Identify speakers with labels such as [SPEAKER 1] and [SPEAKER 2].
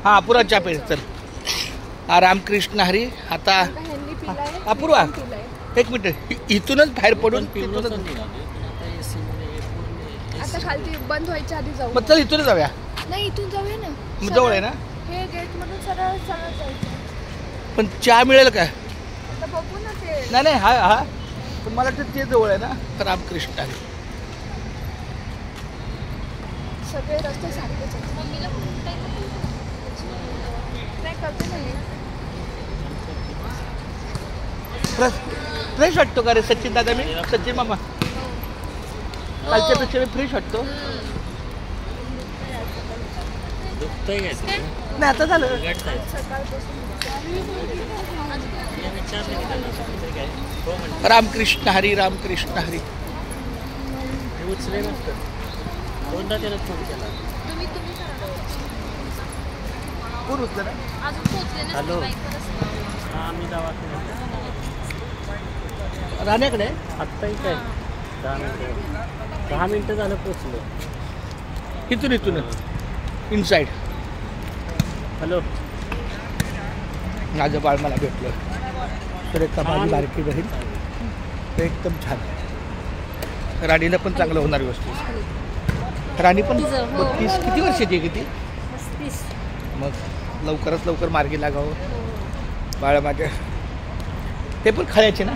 [SPEAKER 1] हां अपूर्वा चहा पे चल. हा रामकृष्ण हरी. आता अपूर्वा एक मिनिट इथूनच बाहेर पडून
[SPEAKER 2] आता खाली बंद व्हायच्या आधी जाऊ.
[SPEAKER 1] मग चल इथूनच जाऊया.
[SPEAKER 2] नाही इथून जाऊया ना.
[SPEAKER 1] जवळ आहे ना.
[SPEAKER 2] हे गेट मधून सरळ सरळ जायचं.
[SPEAKER 1] पण चहा मिळेल का?
[SPEAKER 2] आता बघू ना ते.
[SPEAKER 1] नाही नाही हा हा पण मला वाटतं ते जवळ आहे ना. रामकृष्ण हरी.
[SPEAKER 2] सगळे रस्ते सारखेच आहेत. मम्मीला नाही करते नाही.
[SPEAKER 1] फ्रेश वाटतो का रे सचिन दादा? मी सचिन मामा कालच्या पेक्षा मी फ्रेश वाटतो. नाही आता झालं. रामकृष्ण हरी रामकृष्ण हरी. कोण उचलं ना?
[SPEAKER 3] हॅलो
[SPEAKER 1] राण्याकडे
[SPEAKER 3] आत्ताही काय 10 मिनिटं झालं पोचलो.
[SPEAKER 1] इथून इथूनच इनसाइड.
[SPEAKER 3] हॅलो
[SPEAKER 1] माझं बाळ मला भेटलं तर एक माझी बारकी बहीण ते एकदम छान. राणीला पण चांगलं होणार व्यवस्थित. राणी पण 32 किती वर्षाची आहे? किती?
[SPEAKER 2] 35.
[SPEAKER 1] मग लवकरात लवकर मार्गी लागावं. बाळा माझ्या ते पण खळ्याचे ना.